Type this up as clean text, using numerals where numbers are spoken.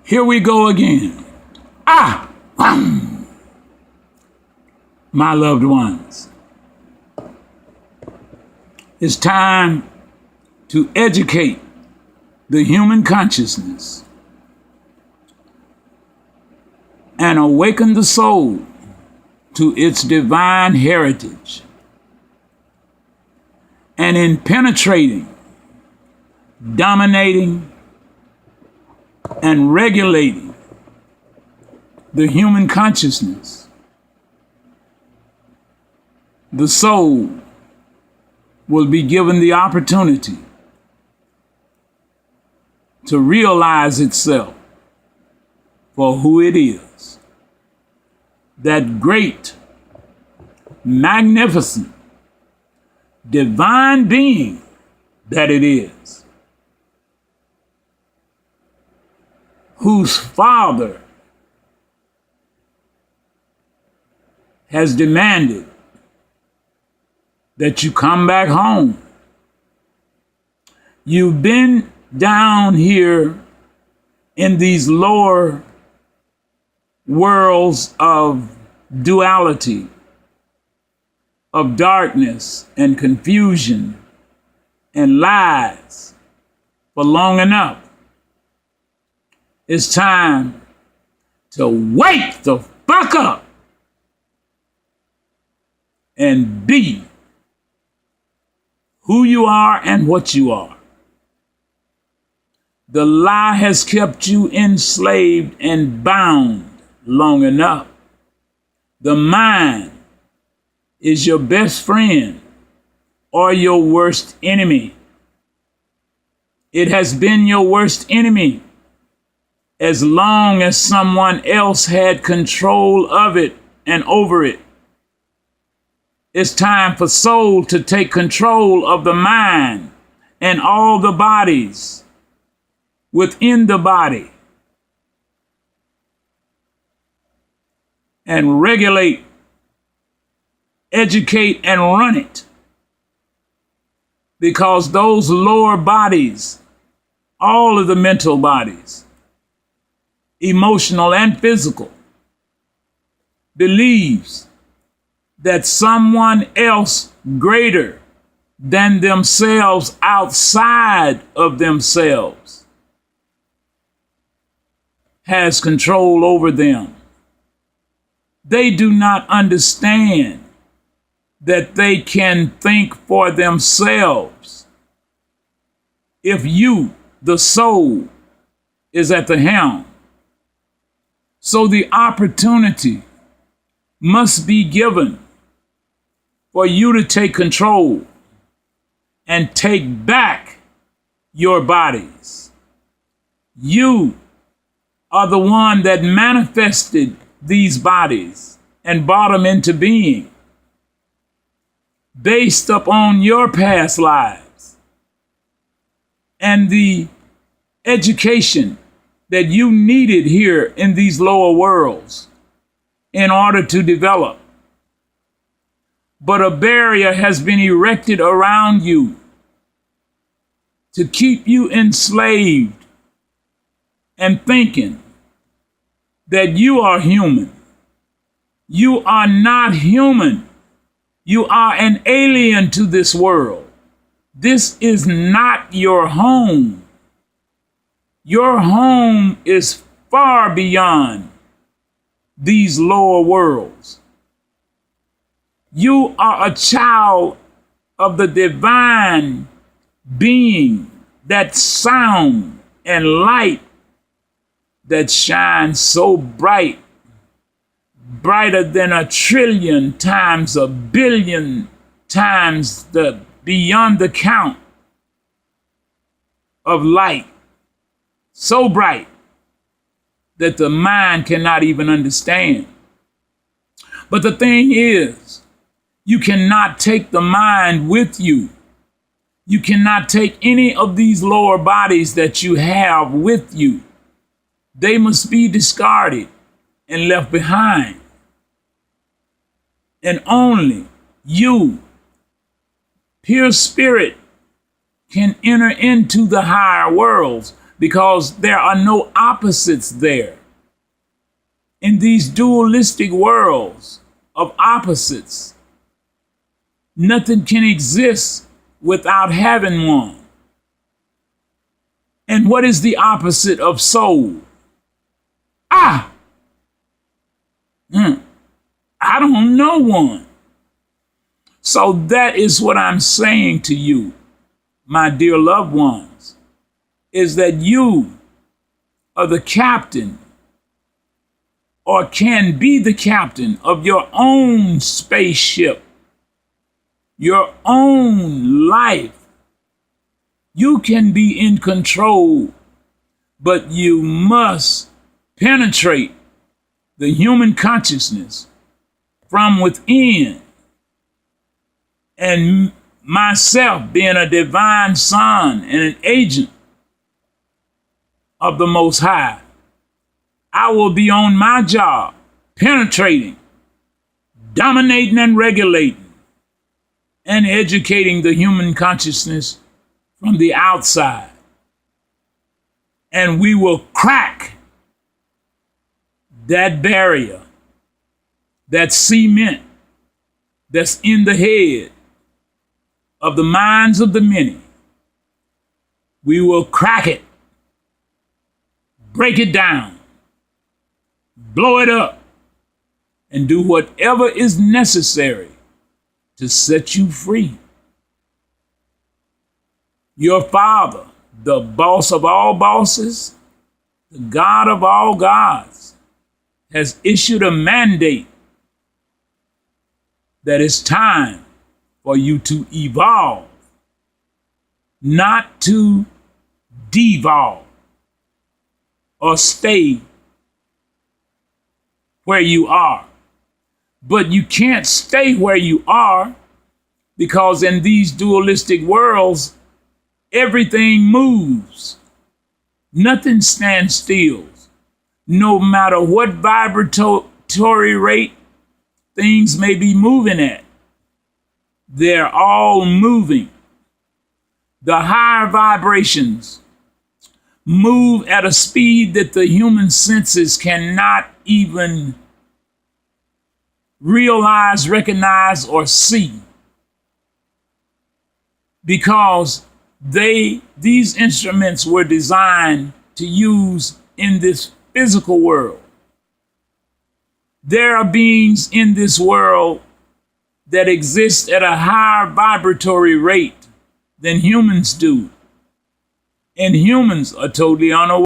Here we go again. My loved ones, it's time to educate the human consciousness and awaken the soul to its divine heritage. And in penetrating, dominating, and regulating the human consciousness, the soul will be given the opportunity to realize itself for who it is, that great, magnificent, divine being that it is, whose Father has demanded that you come back home. You've been down here in these lower worlds of duality, of darkness and confusion and lies for long enough. It's time to wake the fuck up and be who you are and what you are. The lie has kept you enslaved and bound long enough. The mind is your best friend or your worst enemy. It has been your worst enemy as long as someone else had control of it and over it. It's time for soul to take control of the mind and all the bodies within the body and regulate, educate, and run it. Because those lower bodies, all of the mental bodies, emotional and physical, believes that someone else greater than themselves, outside of themselves, has control over them. They do not understand that they can think for themselves if you, the soul, is at the helm. So the opportunity must be given for you to take control and take back your bodies. You are the one that manifested these bodies and brought them into being based upon your past lives and the education that you needed here in these lower worlds in order to develop. But a barrier has been erected around you to keep you enslaved and thinking that you are human. You are not human. You are an alien to this world. This is not your home. Your home is far beyond these lower worlds. You are a child of the divine being, that sound and light that shines so bright, brighter than 1,000,000,000,000 times, 1,000,000,000 times the beyond the count of light. So bright that the mind cannot even understand. But the thing is, you cannot take the mind with you. You cannot take any of these lower bodies that you have with you. They must be discarded and left behind. And only you, pure spirit, can enter into the higher worlds, because there are no opposites there. In these dualistic worlds of opposites, nothing can exist without having one. And what is the opposite of soul? I don't know one. So that is what I'm saying to you, my dear loved ones, is that you are the captain, or can be the captain of your own spaceship, your own life. You can be in control, but you must penetrate the human consciousness from within. And myself, being a divine son and an agent of the Most High, I will be on my job, penetrating, dominating and regulating, and educating the human consciousness from the outside. And we will crack that barrier, that cement that's in the head of the minds of the many. We will crack it, break it down, blow it up, and do whatever is necessary to set you free. Your Father, the boss of all bosses, the God of all gods, has issued a mandate that it's time for you to evolve, not to devolve or stay where you are. But you can't stay where you are, because in these dualistic worlds, everything moves. Nothing stands still. No matter what vibratory rate things may be moving at, they're all moving. The higher vibrations move at a speed that the human senses cannot even realize, recognize, or see, because these instruments were designed to use in this physical world. There are beings in this world that exist at a higher vibratory rate than humans do, and humans are totally unaware.